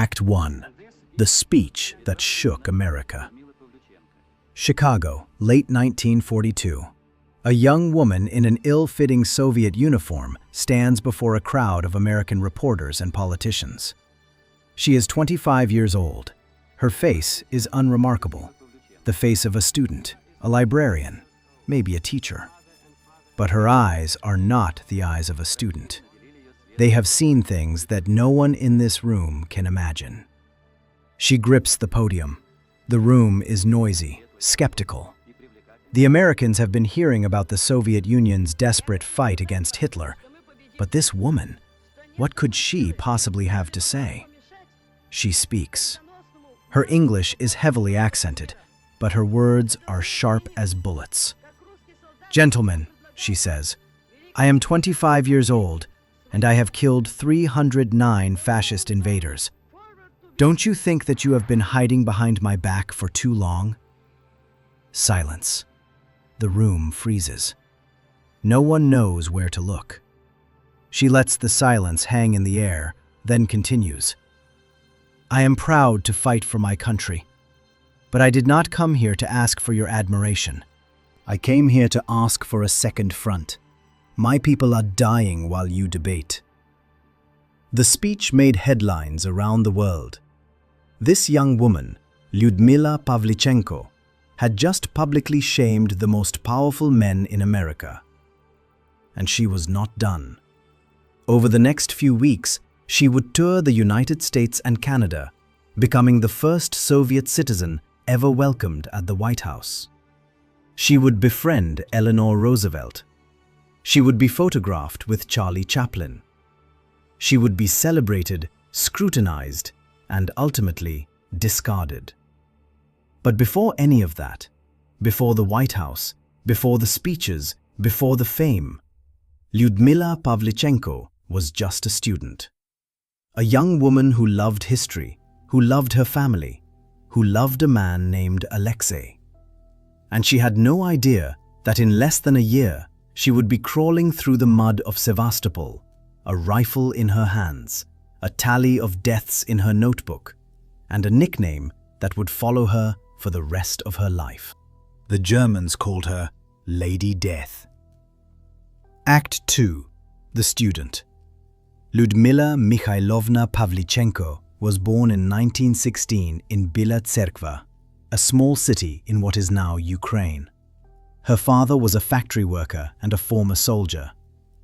Act 1. The Speech That Shook America. Chicago, late 1942. A young woman in an ill-fitting Soviet uniform stands before a crowd of American reporters and politicians. She is 25 years old. Her face is unremarkable. The face of a student, a librarian, maybe a teacher. But her eyes are not the eyes of a student. They have seen things that no one in this room can imagine. She grips the podium. The room is noisy, skeptical. The Americans have been hearing about the Soviet Union's desperate fight against Hitler. But this woman, what could she possibly have to say? She speaks. Her English is heavily accented, but her words are sharp as bullets. "Gentlemen," she says, "I am 25 years old, and I have killed 309 fascist invaders. Don't you think that you have been hiding behind my back for too long?" Silence. The room freezes. No one knows where to look. She lets the silence hang in the air, then continues. "I am proud to fight for my country, but I did not come here to ask for your admiration. I came here to ask for a second front. My people are dying while you debate." The speech made headlines around the world. This young woman, Lyudmila Pavlichenko, had just publicly shamed the most powerful men in America. And she was not done. Over the next few weeks, she would tour the United States and Canada, becoming the first Soviet citizen ever welcomed at the White House. She would befriend Eleanor Roosevelt. She would be photographed with Charlie Chaplin. She would be celebrated, scrutinized, and ultimately discarded. But before any of that, before the White House, before the speeches, before the fame, Lyudmila Pavlichenko was just a student. A young woman who loved history, who loved her family, who loved a man named Alexei. And she had no idea that in less than a year, she would be crawling through the mud of Sevastopol, a rifle in her hands, a tally of deaths in her notebook, and a nickname that would follow her for the rest of her life. The Germans called her Lady Death. Act 2. The Student. Lyudmila Mikhailovna Pavlichenko was born in 1916 in Bila Tserkva, a small city in what is now Ukraine. Her father was a factory worker and a former soldier.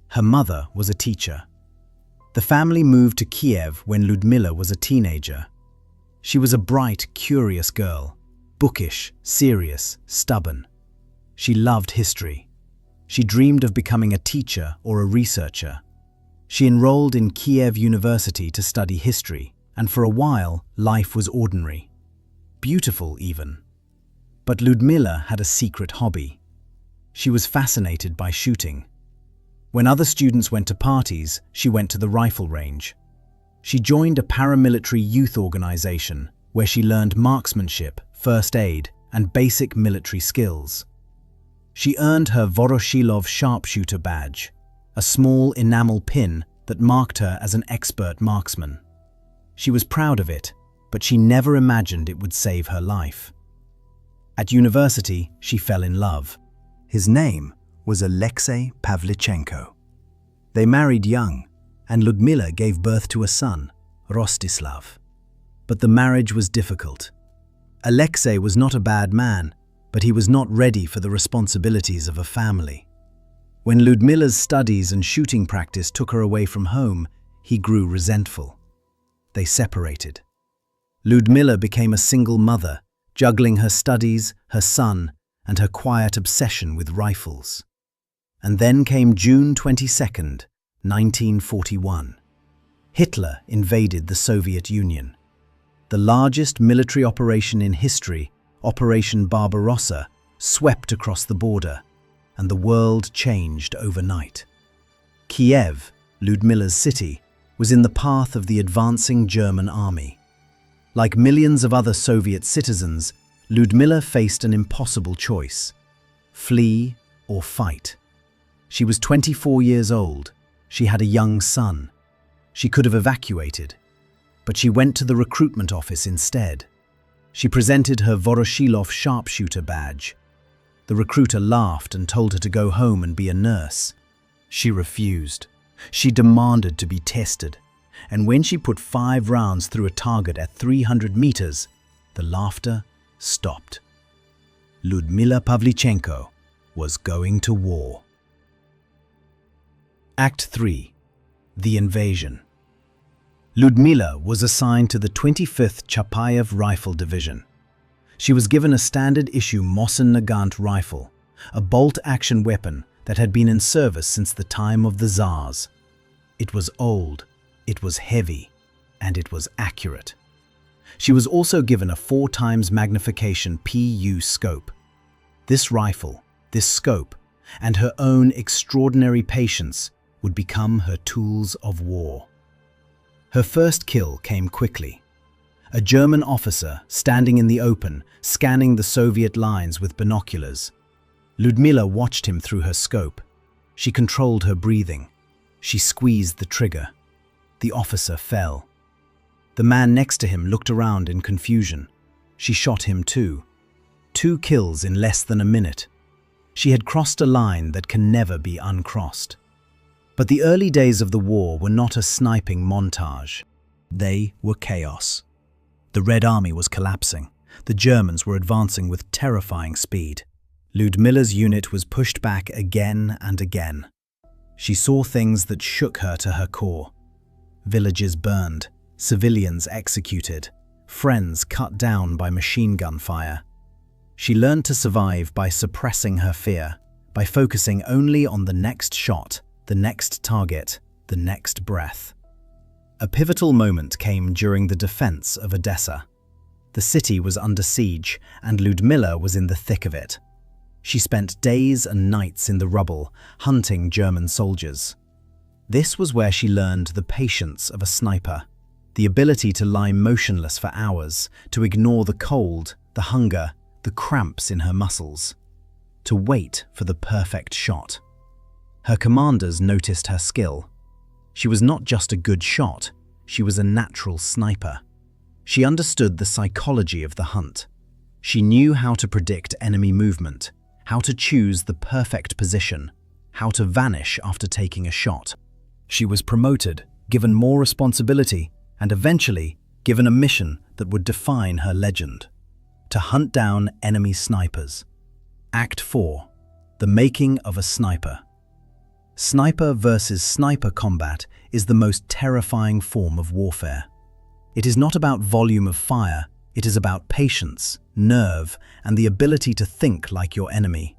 Her mother was a teacher. The family moved to Kiev when Lyudmila was a teenager. She was a bright, curious girl, bookish, serious, stubborn. She loved history. She dreamed of becoming a teacher or a researcher. She enrolled in Kiev University to study history, and for a while, life was ordinary. Beautiful, even. But Lyudmila had a secret hobby. She was fascinated by shooting. When other students went to parties, she went to the rifle range. She joined a paramilitary youth organization where she learned marksmanship, first aid, and basic military skills. She earned her Voroshilov sharpshooter badge, a small enamel pin that marked her as an expert marksman. She was proud of it, but she never imagined it would save her life. At university, she fell in love. His name was Alexei Pavlichenko. They married young, and Lyudmila gave birth to a son, Rostislav. But the marriage was difficult. Alexei was not a bad man, but he was not ready for the responsibilities of a family. When Lyudmila's studies and shooting practice took her away from home, he grew resentful. They separated. Lyudmila became a single mother, juggling her studies, her son, and her quiet obsession with rifles. And then came June 22nd, 1941. Hitler invaded the Soviet Union. The largest military operation in history, Operation Barbarossa, swept across the border, and the world changed overnight. Kiev, Lyudmila's city, was in the path of the advancing German army. Like millions of other Soviet citizens, Lyudmila faced an impossible choice: flee or fight. She was 24 years old. She had a young son. She could have evacuated. but she went to the recruitment office instead. She presented her Voroshilov sharpshooter badge. The recruiter laughed and told her to go home and be a nurse. She refused. She demanded to be tested, and when she put 5 rounds through a target at 300 meters, the laughter stopped. Lyudmila Pavlichenko was going to war. Act 3. The Invasion. Lyudmila was assigned to the 25th Chapayev Rifle Division. She was given a standard-issue Mosin Nagant rifle, a bolt-action weapon that had been in service since the time of the Tsars. It was old, it was heavy, and it was accurate. She was also given a 4x magnification PU scope. This rifle, this scope, and her own extraordinary patience would become her tools of war. Her first kill came quickly. A German officer standing in the open, scanning the Soviet lines with binoculars. Lyudmila watched him through her scope. She controlled her breathing. She squeezed the trigger. The officer fell. The man next to him looked around in confusion. She shot him too. 2 kills in less than a minute. She had crossed a line that can never be uncrossed. But the early days of the war were not a sniping montage. They were chaos. The Red Army was collapsing. The Germans were advancing with terrifying speed. Lyudmila's unit was pushed back again and again. She saw things that shook her to her core. Villages burned, civilians executed, friends cut down by machine gun fire. She learned to survive by suppressing her fear, by focusing only on the next shot, the next target, the next breath. A pivotal moment came during the defense of Odessa. The city was under siege, and Lyudmila was in the thick of it. She spent days and nights in the rubble, hunting German soldiers. This was where she learned the patience of a sniper, the ability to lie motionless for hours, to ignore the cold, the hunger, the cramps in her muscles, to wait for the perfect shot. Her commanders noticed her skill. She was not just a good shot, she was a natural sniper. She understood the psychology of the hunt. She knew how to predict enemy movement, how to choose the perfect position, how to vanish after taking a shot. She was promoted, given more responsibility, and eventually given a mission that would define her legend: to hunt down enemy snipers. Act 4. The Making of a Sniper. Sniper versus sniper combat is the most terrifying form of warfare. It is not about volume of fire, it is about patience, nerve, and the ability to think like your enemy.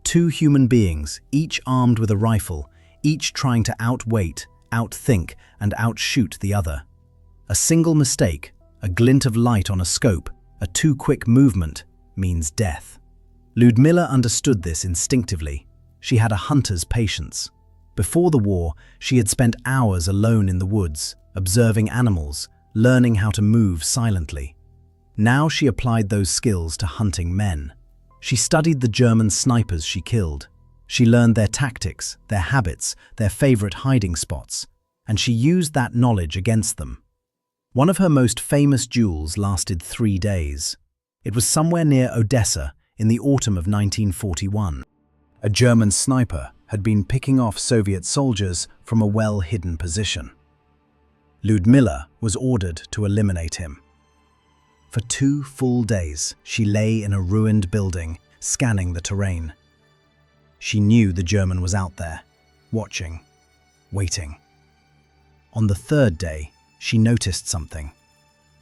2 human beings, each armed with a rifle, each trying to outweight, outthink, and outshoot the other. A single mistake, a glint of light on a scope, a too quick movement, means death. Lyudmila understood this instinctively. She had a hunter's patience. Before the war, she had spent hours alone in the woods, observing animals, learning how to move silently. Now she applied those skills to hunting men. She studied the German snipers she killed. She learned their tactics, their habits, their favorite hiding spots, and she used that knowledge against them. One of her most famous duels lasted 3 days. It was somewhere near Odessa in the autumn of 1941. A German sniper had been picking off Soviet soldiers from a well-hidden position. Lyudmila was ordered to eliminate him. For 2 full days, she lay in a ruined building, scanning the terrain. She knew the German was out there, watching, waiting. On the 3rd day, she noticed something.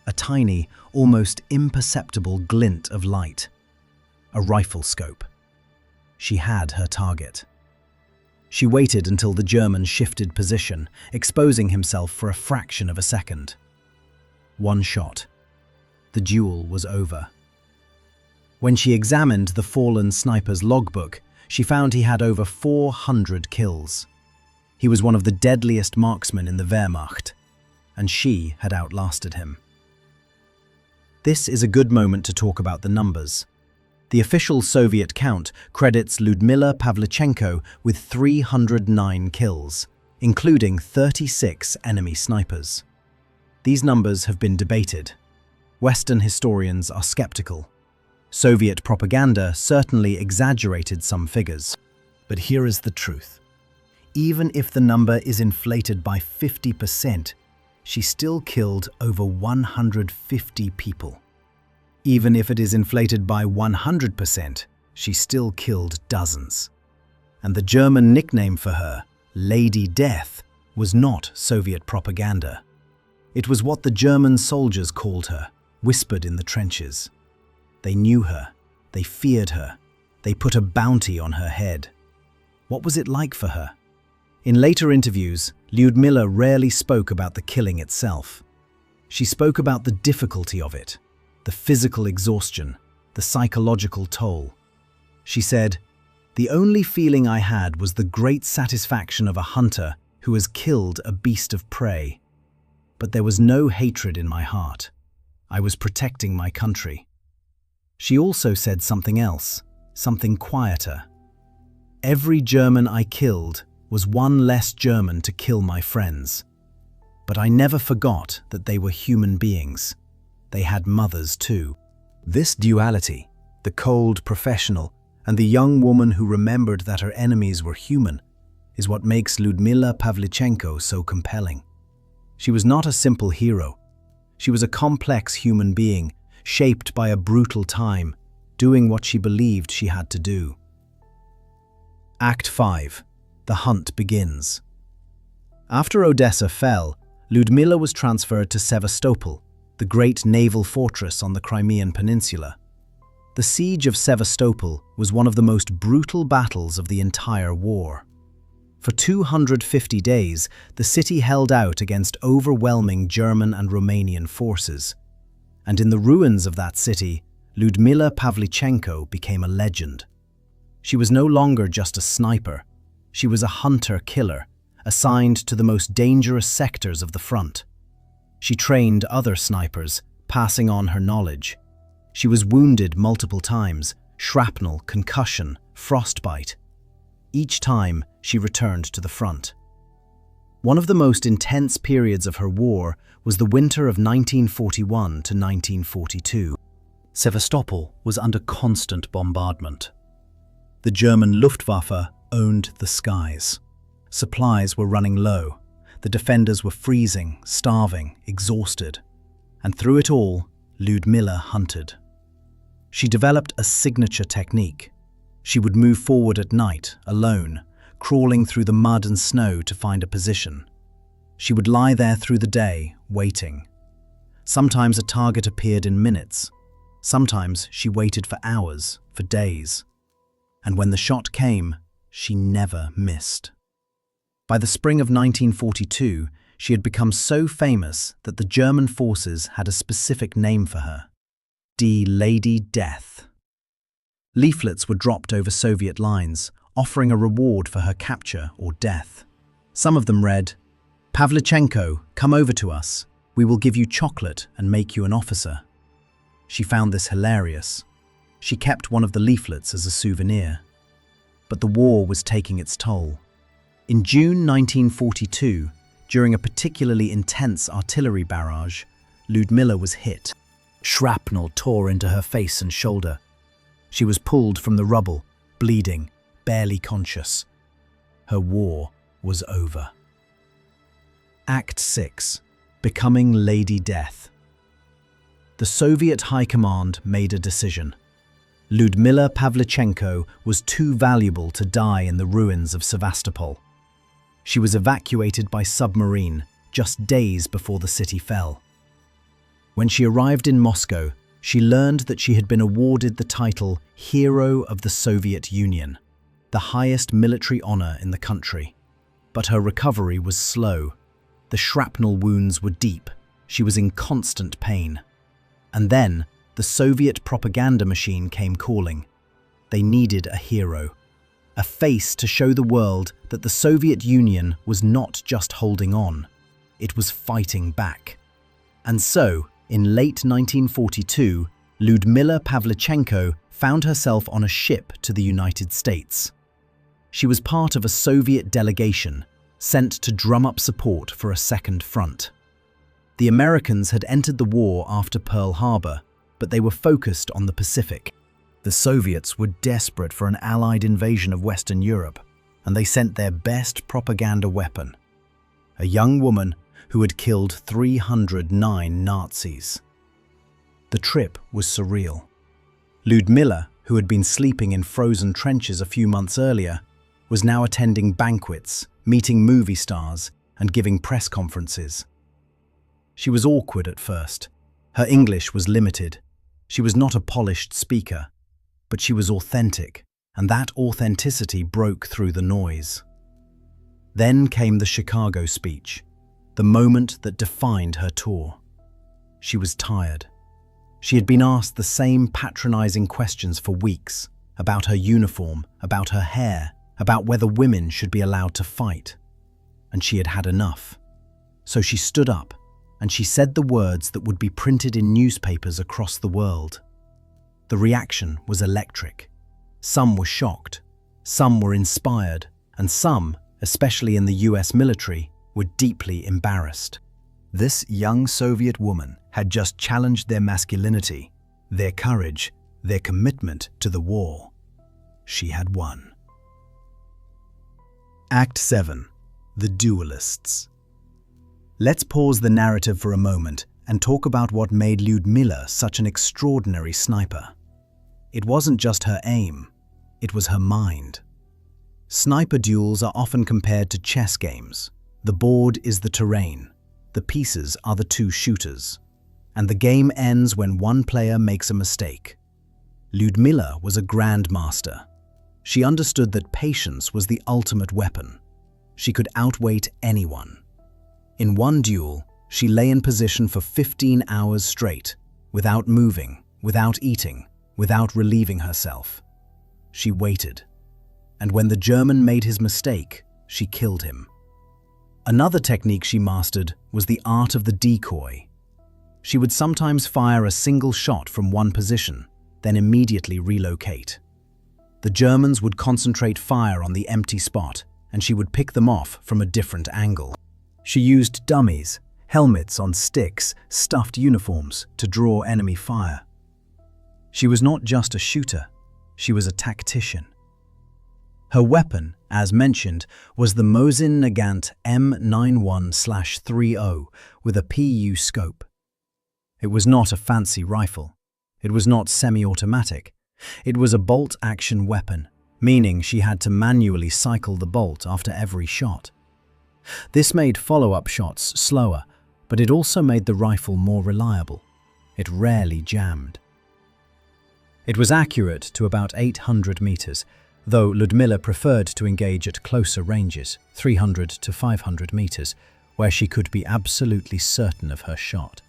A tiny, almost imperceptible glint of light. A rifle scope. She had her target. She waited until the German shifted position, exposing himself for a fraction of a second. 1 shot. The duel was over. When she examined the fallen sniper's logbook, she found he had over 400 kills. He was one of the deadliest marksmen in the Wehrmacht, and she had outlasted him. This is a good moment to talk about the numbers. The official Soviet count credits Lyudmila Pavlichenko with 309 kills, including 36 enemy snipers. These numbers have been debated. Western historians are skeptical. Soviet propaganda certainly exaggerated some figures. But here is the truth. Even if the number is inflated by 50%, she still killed over 150 people. Even if it is inflated by 100%, she still killed dozens. And the German nickname for her, Lady Death, was not Soviet propaganda. It was what the German soldiers called her, whispered in the trenches. They knew her, they feared her, they put a bounty on her head. What was it like for her? In later interviews, Lyudmila rarely spoke about the killing itself. She spoke about the difficulty of it, the physical exhaustion, the psychological toll. She said, "The only feeling I had was the great satisfaction of a hunter who has killed a beast of prey. But there was no hatred in my heart. I was protecting my country." She also said something else, something quieter. "Every German I killed was one less German to kill my friends. But I never forgot that they were human beings. They had mothers too." This duality, the cold professional and the young woman who remembered that her enemies were human, is what makes Lyudmila Pavlichenko so compelling. She was not a simple hero. She was a complex human being, shaped by a brutal time, doing what she believed she had to do. Act 5. The hunt begins. After Odessa fell, Lyudmila was transferred to Sevastopol, the great naval fortress on the Crimean Peninsula. The siege of Sevastopol was one of the most brutal battles of the entire war. For 250 days, the city held out against overwhelming German and Romanian forces. And in the ruins of that city, Lyudmila Pavlichenko became a legend. She was no longer just a sniper. She was a hunter-killer, assigned to the most dangerous sectors of the front. She trained other snipers, passing on her knowledge. She was wounded multiple times, shrapnel, concussion, frostbite. Each time, she returned to the front. One of the most intense periods of her war was the winter of 1941 to 1942. Sevastopol was under constant bombardment. The German Luftwaffe owned the skies. Supplies were running low. The defenders were freezing, starving, exhausted. And through it all, Lyudmila hunted. She developed a signature technique. She would move forward at night, alone, crawling through the mud and snow to find a position. She would lie there through the day, waiting. Sometimes a target appeared in minutes. Sometimes she waited for hours, for days. And when the shot came, she never missed. By the spring of 1942, she had become so famous that the German forces had a specific name for her: Lady Death. Leaflets were dropped over Soviet lines, offering a reward for her capture or death. Some of them read, "Pavlichenko, come over to us. We will give you chocolate and make you an officer." She found this hilarious. She kept one of the leaflets as a souvenir. But the war was taking its toll. In June 1942, during a particularly intense artillery barrage, Lyudmila was hit. Shrapnel tore into her face and shoulder. She was pulled from the rubble, bleeding, barely conscious. Her war was over. Act 6. Becoming Lady Death. The Soviet High Command made a decision. Lyudmila Pavlichenko was too valuable to die in the ruins of Sevastopol. She was evacuated by submarine just days before the city fell. When she arrived in Moscow, she learned that she had been awarded the title Hero of the Soviet Union, the highest military honor in the country. But her recovery was slow. The shrapnel wounds were deep. She was in constant pain. And then, the Soviet propaganda machine came calling. They needed a hero, a face to show the world that the Soviet Union was not just holding on, it was fighting back. And so, in late 1942, Lyudmila Pavlichenko found herself on a ship to the United States. She was part of a Soviet delegation sent to drum up support for a second front. The Americans had entered the war after Pearl Harbor, but they were focused on the Pacific. The Soviets were desperate for an Allied invasion of Western Europe, and they sent their best propaganda weapon, a young woman who had killed 309 Nazis. The trip was surreal. Lyudmila, who had been sleeping in frozen trenches a few months earlier, was now attending banquets, meeting movie stars, and giving press conferences. She was awkward at first. Her English was limited. She was not a polished speaker, but she was authentic, and that authenticity broke through the noise. Then came the Chicago speech, the moment that defined her tour. She was tired. She had been asked the same patronizing questions for weeks, about her uniform, about her hair, about whether women should be allowed to fight. And she had had enough. So she stood up, and she said the words that would be printed in newspapers across the world. The reaction was electric. Some were shocked, some were inspired, and some, especially in the US military, were deeply embarrassed. This young Soviet woman had just challenged their masculinity, their courage, their commitment to the war. She had won. Act 7. The Duelists. Let's pause the narrative for a moment and talk about what made Lyudmila such an extraordinary sniper. It wasn't just her aim, it was her mind. Sniper duels are often compared to chess games. The board is the terrain, the pieces are the two shooters, and the game ends when one player makes a mistake. Lyudmila was a grandmaster. She understood that patience was the ultimate weapon. She could outwait anyone. In one duel, she lay in position for 15 hours straight, without moving, without eating, without relieving herself. She waited, and when the German made his mistake, she killed him. Another technique she mastered was the art of the decoy. She would sometimes fire a single shot from one position, then immediately relocate. The Germans would concentrate fire on the empty spot, and she would pick them off from a different angle. She used dummies, helmets on sticks, stuffed uniforms to draw enemy fire. She was not just a shooter, she was a tactician. Her weapon, as mentioned, was the Mosin Nagant M91/30 with a PU scope. It was not a fancy rifle. It was not semi-automatic. It was a bolt-action weapon, meaning she had to manually cycle the bolt after every shot. This made follow-up shots slower, but it also made the rifle more reliable. It rarely jammed. It was accurate to about 800 meters, though Lyudmila preferred to engage at closer ranges, 300 to 500 meters, where she could be absolutely certain of her shot.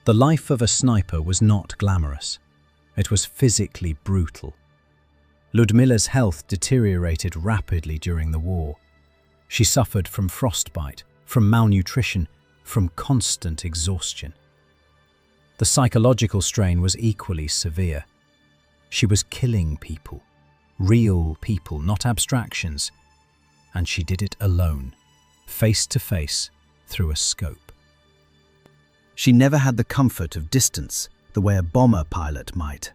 The life of a sniper was not glamorous. It was physically brutal. Lyudmila's health deteriorated rapidly during the war. She suffered from frostbite, from malnutrition, from constant exhaustion. The psychological strain was equally severe. She was killing people, real people, not abstractions, and she did it alone, face to face, through a scope. She never had the comfort of distance, the way a bomber pilot might.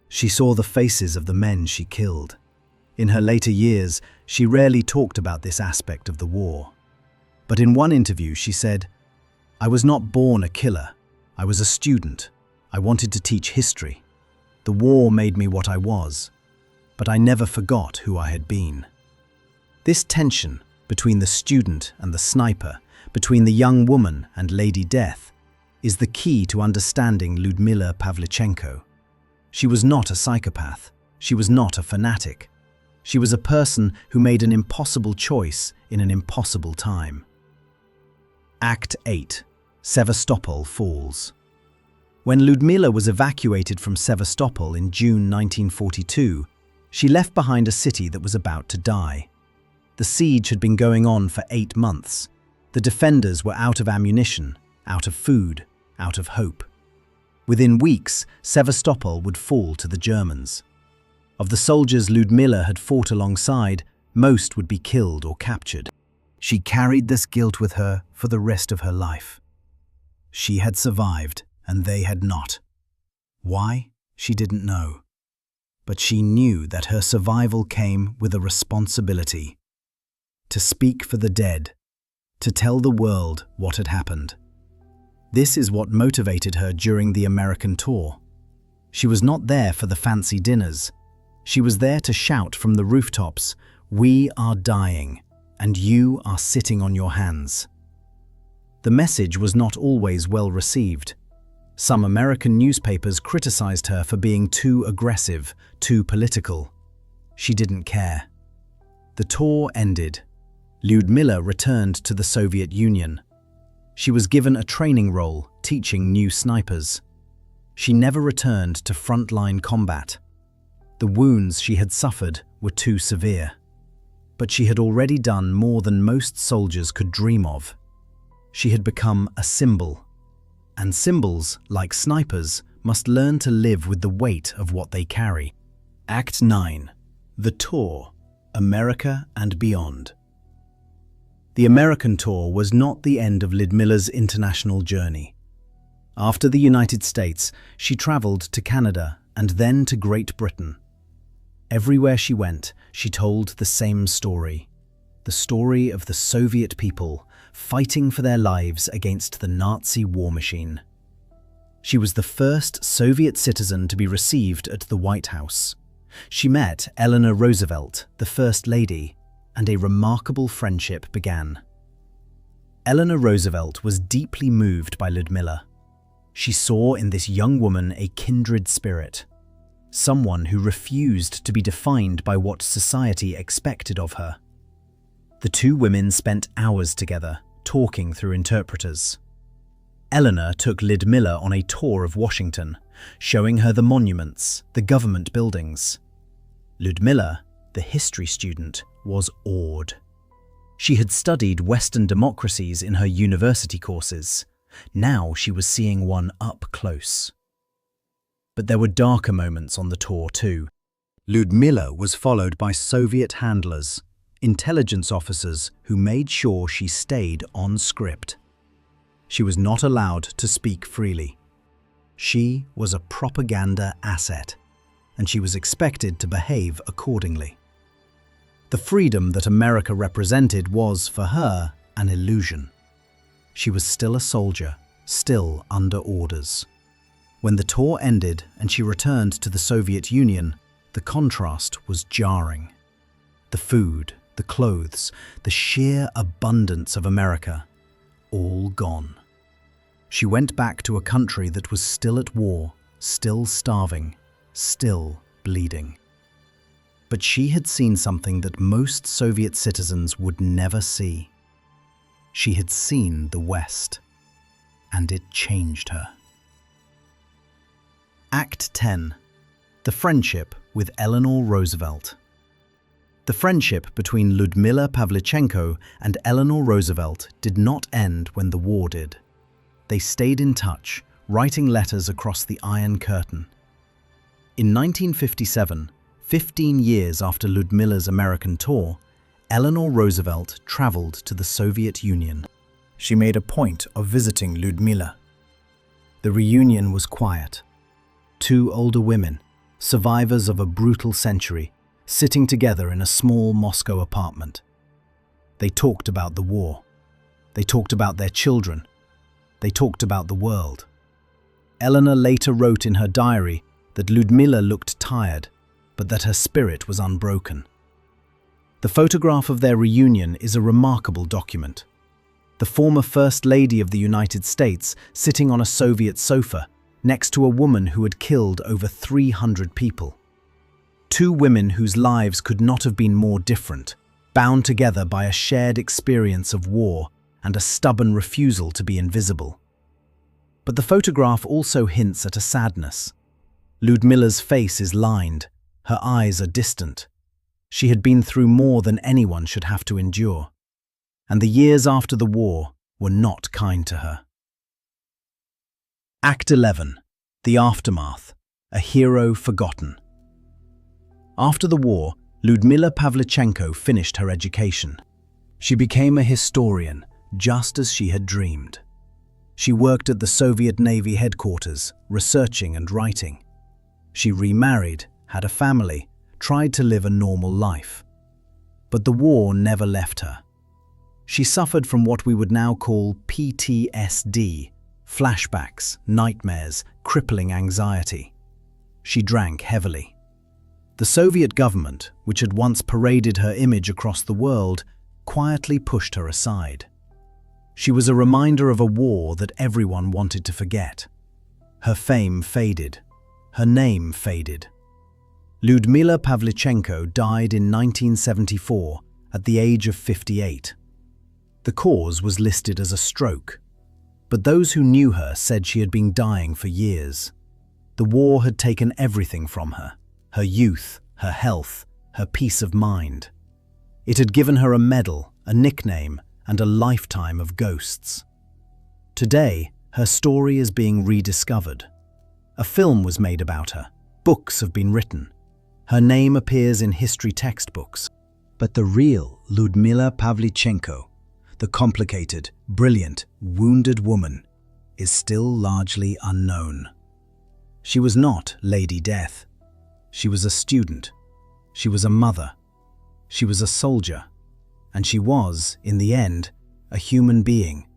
She saw the faces of the men she killed. In her later years, she rarely talked about this aspect of the war. But in one interview she said, "I was not born a killer. I was a student. I wanted to teach history. The war made me what I was, but I never forgot who I had been." This tension between the student and the sniper, between the young woman and Lady Death, is the key to understanding Lyudmila Pavlichenko. She was not a psychopath. She was not a fanatic. She was a person who made an impossible choice in an impossible time. Act 8. Sevastopol Falls. When Lyudmila was evacuated from Sevastopol in June 1942, she left behind a city that was about to die. The siege had been going on for 8 months. The defenders were out of ammunition, out of food, out of hope. Within weeks, Sevastopol would fall to the Germans. Of the soldiers Lyudmila had fought alongside, most would be killed or captured. She carried this guilt with her for the rest of her life. She had survived, and they had not. Why? She didn't know. But she knew that her survival came with a responsibility. To speak for the dead, to tell the world what had happened. This is what motivated her during the American tour. She was not there for the fancy dinners. She was there to shout from the rooftops, "We are dying, and you are sitting on your hands." The message was not always well received. Some American newspapers criticized her for being too aggressive, too political. She didn't care. The tour ended. Lyudmila returned to the Soviet Union. She was given a training role, teaching new snipers. She never returned to frontline combat. The wounds she had suffered were too severe. But she had already done more than most soldiers could dream of. She had become a symbol. And symbols, like snipers, must learn to live with the weight of what they carry. Act 9. The Tour, America and Beyond. The American tour was not the end of Lyudmila's international journey. After the United States, she traveled to Canada and then to Great Britain. Everywhere she went, she told the same story. The story of the Soviet people fighting for their lives against the Nazi war machine. She was the first Soviet citizen to be received at the White House. She met Eleanor Roosevelt, the First Lady, and a remarkable friendship began. Eleanor Roosevelt was deeply moved by Lyudmila. She saw in this young woman a kindred spirit, someone who refused to be defined by what society expected of her. The two women spent hours together, talking through interpreters. Eleanor took Lyudmila on a tour of Washington, showing her the monuments, the government buildings. Lyudmila, the history student, was awed. She had studied Western democracies in her university courses. Now she was seeing one up close. But there were darker moments on the tour too. Lyudmila was followed by Soviet handlers, intelligence officers who made sure she stayed on script. She was not allowed to speak freely. She was a propaganda asset, and she was expected to behave accordingly. The freedom that America represented was, for her, an illusion. She was still a soldier, still under orders. When the tour ended and she returned to the Soviet Union, the contrast was jarring. The food, the clothes, the sheer abundance of America, all gone. She went back to a country that was still at war, still starving, still bleeding. But she had seen something that most Soviet citizens would never see. She had seen the West, and it changed her. Act 10. The Friendship with Eleanor Roosevelt. The friendship between Lyudmila Pavlichenko and Eleanor Roosevelt did not end when the war did. They stayed in touch, writing letters across the Iron Curtain. In 1957, 15 years after Lyudmila's American tour, Eleanor Roosevelt traveled to the Soviet Union. She made a point of visiting Lyudmila. The reunion was quiet. Two older women, survivors of a brutal century, sitting together in a small Moscow apartment. They talked about the war. They talked about their children. They talked about the world. Eleanor later wrote in her diary that Lyudmila looked tired, but that her spirit was unbroken. The photograph of their reunion is a remarkable document. The former First Lady of the United States sitting on a Soviet sofa next to a woman who had killed over 300 people. Two women whose lives could not have been more different, bound together by a shared experience of war and a stubborn refusal to be invisible. But the photograph also hints at a sadness. Lyudmila's face is lined, her eyes are distant. She had been through more than anyone should have to endure, and the years after the war were not kind to her. Act 11. The Aftermath. A Hero Forgotten. After the war, Lyudmila Pavlichenko finished her education. She became a historian, just as she had dreamed. She worked at the Soviet Navy headquarters, researching and writing. She remarried, had a family, tried to live a normal life. But the war never left her. She suffered from what we would now call PTSD, flashbacks, nightmares, crippling anxiety. She drank heavily. The Soviet government, which had once paraded her image across the world, quietly pushed her aside. She was a reminder of a war that everyone wanted to forget. Her fame faded. Her name faded. Lyudmila Pavlichenko died in 1974 at the age of 58. The cause was listed as a stroke, but those who knew her said she had been dying for years. The war had taken everything from her: her youth, her health, her peace of mind. It had given her a medal, a nickname, and a lifetime of ghosts. Today, her story is being rediscovered. A film was made about her. Books have been written. Her name appears in history textbooks. But the real Lyudmila Pavlichenko, the complicated, brilliant, wounded woman, is still largely unknown. She was not Lady Death. She was a student. She was a mother. She was a soldier. And she was, in the end, a human being,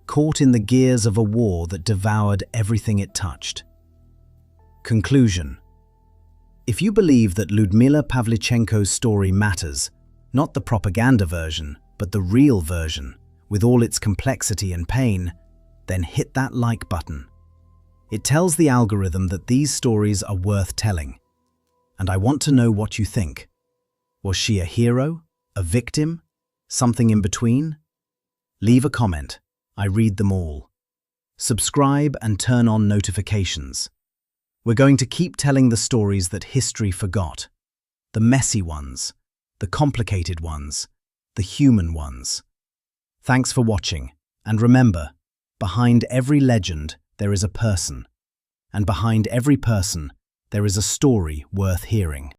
caught in the gears of a war that devoured everything it touched. Conclusion. If you believe that Lyudmila Pavlichenko's story matters, not the propaganda version, but the real version, with all its complexity and pain, then hit that like button. It tells the algorithm that these stories are worth telling. And I want to know what you think. Was she a hero? A victim? Something in between? Leave a comment. I read them all. Subscribe and turn on notifications. We're going to keep telling the stories that history forgot. The messy ones, the complicated ones, the human ones. Thanks for watching. And remember, behind every legend there is a person. And behind every person there is a story worth hearing.